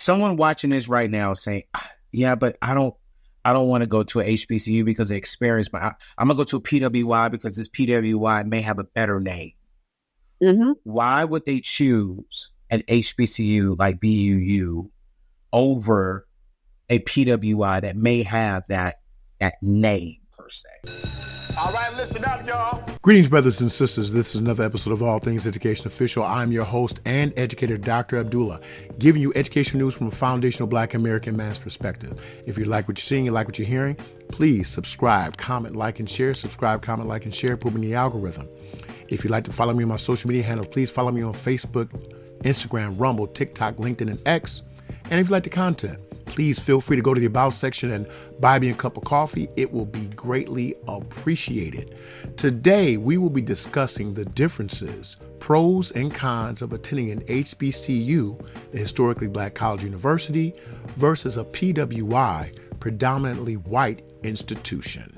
someone watching this right now saying, yeah, but I don't want to go to an HBCU because the experience, I'm going to go to a PWI because this PWI may have a better name. Mm-hmm. Why would they choose an HBCU like BUU over a PWI that may have that name per se? All right, listen up, y'all. Greetings, brothers and sisters. This is another episode of All Things Education Official. I'm your host and educator, DrAbdullah, giving you education news from a foundational Black American man's perspective. If you like what you're seeing, you like what you're hearing, please subscribe, comment, like, and share. Subscribe, comment, like, and share. Put me in the algorithm. If you'd like to follow me on my social media handles, please follow me on Facebook, Instagram, Rumble, TikTok, LinkedIn, and X. And if you like the content, please feel free to go to the About section and buy me a cup of coffee. It will be greatly appreciated. Today, we will be discussing the differences, pros and cons of attending an HBCU, a historically Black college university, versus a PWI, predominantly white institution.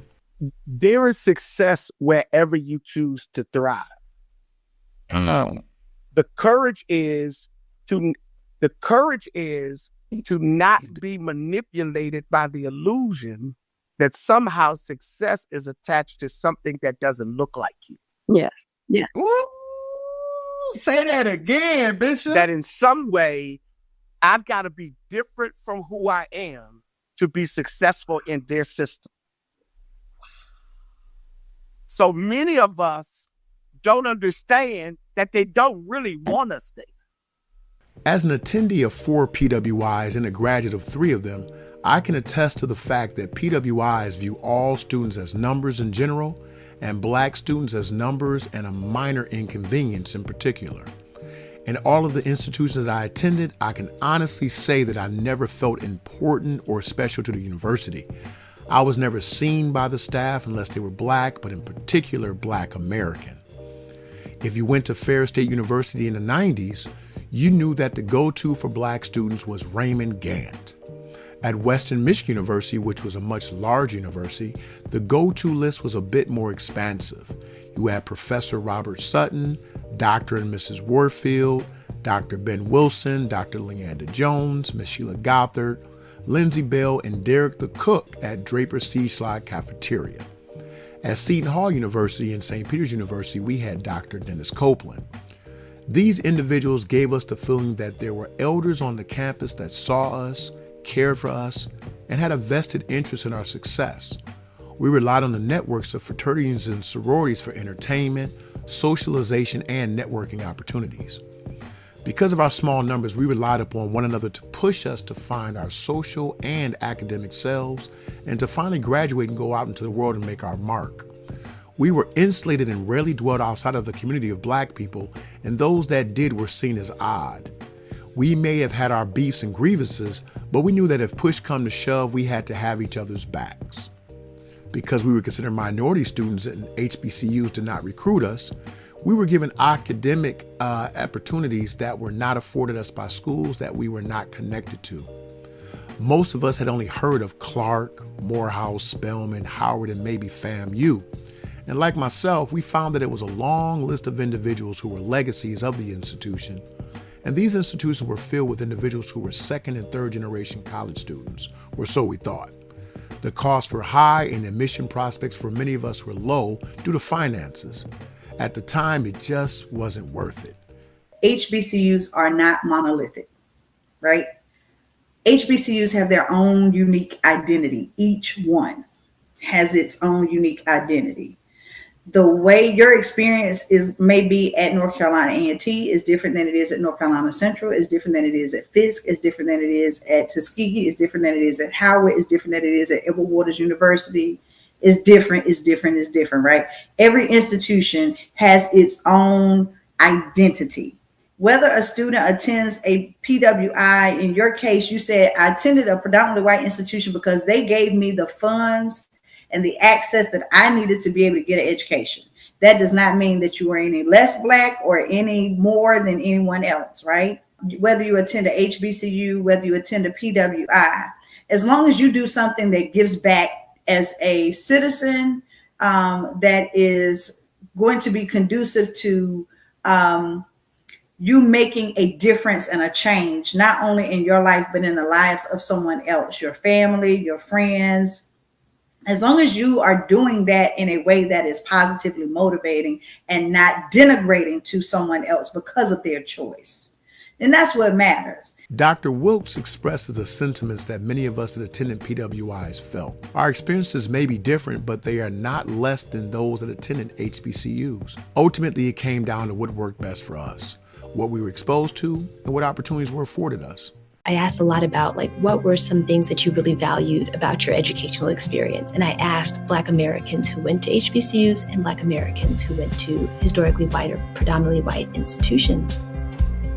There is success wherever you choose to thrive. The courage is to not be manipulated by the illusion that somehow success is attached to something that doesn't look like you. Yes. Yeah. Ooh, say that again, Bishop. That in some way, I've got to be different from who I am to be successful in their system. So many of us don't understand that they don't really want us there. As an attendee of 4 PWIs and a graduate of 3 of them, I can attest to the fact that PWIs view all students as numbers in general and Black students as numbers and a minor inconvenience in particular. In all of the institutions that I attended, I can honestly say that I never felt important or special to the university. I was never seen by the staff unless they were Black, but in particular Black American. If you went to Ferris State University in the 90s, you knew that the go-to for Black students was Raymond Gant. At Western Michigan University, which was a much larger university, the go-to list was a bit more expansive. You had Professor Robert Sutton, Dr. and Mrs. Warfield, Dr. Ben Wilson, Dr. Leanda Jones, Miss Sheila Gothard, Lindsay Bell, and Derek the Cook at Draper Seaslide Cafeteria. At Seton Hall University and St. Peter's University, we had Dr. Dennis Copeland. These individuals gave us the feeling that there were elders on the campus that saw us, cared for us, and had a vested interest in our success. We relied on the networks of fraternities and sororities for entertainment, socialization, and networking opportunities. Because of our small numbers, we relied upon one another to push us to find our social and academic selves and to finally graduate and go out into the world and make our mark. We were insulated and rarely dwelled outside of the community of Black people, and those that did were seen as odd. We may have had our beefs and grievances, but we knew that if push come to shove, we had to have each other's backs. Because we were considered minority students and HBCUs did not recruit us, we were given academic opportunities that were not afforded us by schools that we were not connected to. Most of us had only heard of Clark, Morehouse, Spelman, Howard, and maybe FAMU. And like myself, we found that it was a long list of individuals who were legacies of the institution. And these institutions were filled with individuals who were second and third generation college students, or so we thought. The costs were high and admission prospects for many of us were low due to finances. At the time, it just wasn't worth it. HBCUs are not monolithic, right? HBCUs have their own unique identity. Each one has its own unique identity. The way your experience is maybe at North Carolina A&T is different than it is at North Carolina Central, is different than it is at Fisk, is different than it is at Tuskegee, is different than it is at Howard, is different than it is at Edward Waters University. Is different, right? Every institution has its own identity. Whether a student attends a PWI, in your case, you said, I attended a predominantly white institution because they gave me the funds and the access that I needed to be able to get an education. That does not mean that you are any less Black or any more than anyone else, right? Whether you attend a HBCU, whether you attend a PWI, as long as you do something that gives back as a citizen, that is going to be conducive to you making a difference and a change, not only in your life, but in the lives of someone else, your family, your friends. As long as you are doing that in a way that is positively motivating and not denigrating to someone else because of their choice, and that's what matters. Dr. Wilkes expresses the sentiments that many of us that attended PWIs felt. Our experiences may be different, but they are not less than those that attended HBCUs. Ultimately, it came down to what worked best for us, what we were exposed to, and what opportunities were afforded us. I asked a lot about what were some things that you really valued about your educational experience. And I asked Black Americans who went to HBCUs and Black Americans who went to historically white or predominantly white institutions.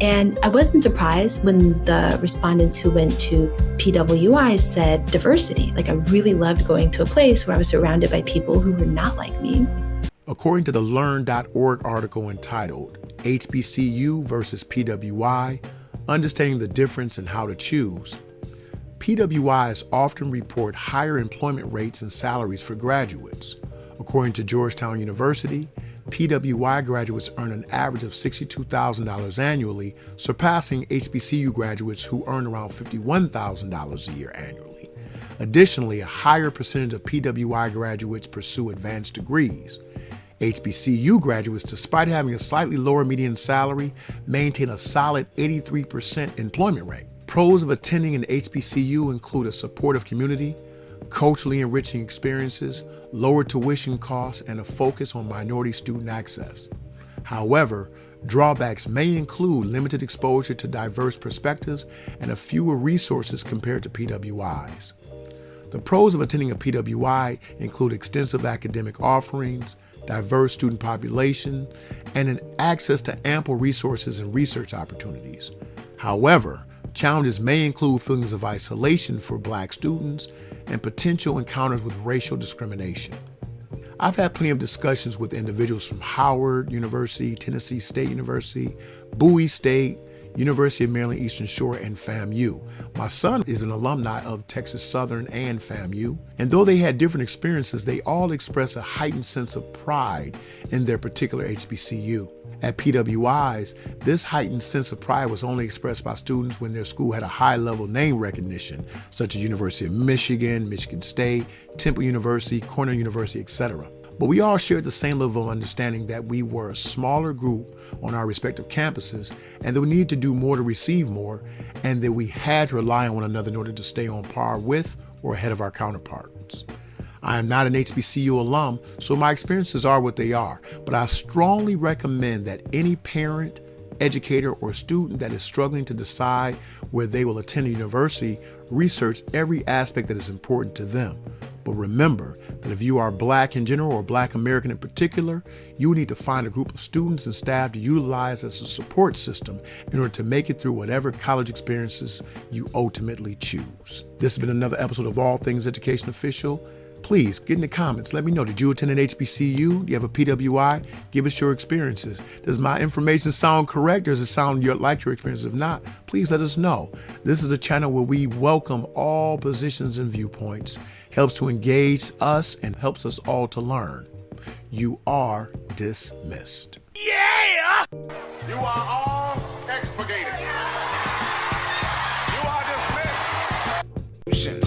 And I wasn't surprised when the respondents who went to PWIs said diversity. I really loved going to a place where I was surrounded by people who were not like me. According to the Learn.org article entitled HBCU versus PWI, Understanding the Difference and How to Choose, PWIs often report higher employment rates and salaries for graduates. According to Georgetown University, PWI graduates earn an average of $62,000 annually, surpassing HBCU graduates who earn around $51,000 a year annually. Additionally, a higher percentage of PWI graduates pursue advanced degrees. HBCU graduates, despite having a slightly lower median salary, maintain a solid 83% employment rate. Pros of attending an HBCU include a supportive community, culturally enriching experiences, lower tuition costs, and a focus on minority student access. However, drawbacks may include limited exposure to diverse perspectives and a fewer resources compared to PWIs. The pros of attending a PWI include extensive academic offerings, diverse student population, and an access to ample resources and research opportunities. However, challenges may include feelings of isolation for Black students and potential encounters with racial discrimination. I've had plenty of discussions with individuals from Howard University, Tennessee State University, Bowie State, University of Maryland Eastern Shore, and FAMU. My son is an alumni of Texas Southern and FAMU, and though they had different experiences, they all express a heightened sense of pride in their particular HBCU. At PWIs, this heightened sense of pride was only expressed by students when their school had a high-level name recognition, such as University of Michigan, Michigan State, Temple University, Cornell University, etc. But we all shared the same level of understanding that we were a smaller group on our respective campuses and that we needed to do more to receive more, and that we had to rely on one another in order to stay on par with or ahead of our counterparts. I am not an HBCU alum, so my experiences are what they are, but I strongly recommend that any parent, educator, or student that is struggling to decide where they will attend a university research every aspect that is important to them. But remember that if you are Black in general or Black American in particular, you need to find a group of students and staff to utilize as a support system in order to make it through whatever college experiences you ultimately choose. This has been another episode of All Things Education Official. Please get in the comments. Let me know, did you attend an HBCU? Do you have a PWI? Give us your experiences. Does my information sound correct, or does it sound like your experience? If not, please let us know. This is a channel where we welcome all positions and viewpoints, helps to engage us, and helps us all to learn. You are dismissed. Yeah! You are all expurgated. You are dismissed.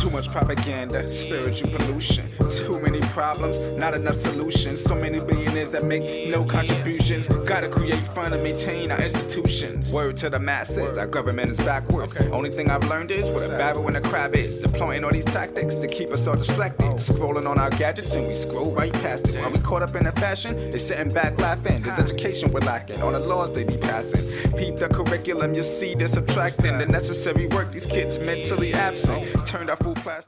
Too much propaganda, spiritual pollution. Too many problems, not enough solutions. So many billionaires that make no contributions. Gotta create fun and maintain our institutions. Word to the masses, our government is backwards. Only thing I've learned is what a barrel and a crab is. Deploying all these tactics to keep us all distracted. Scrolling on our gadgets and we scroll right past it. While we caught up in the fashion, they sitting back laughing. This education we're lacking, all the laws they be passing. Peep the curriculum, you see they're subtracting the necessary work. These kids mentally absent. Turned our full plastic.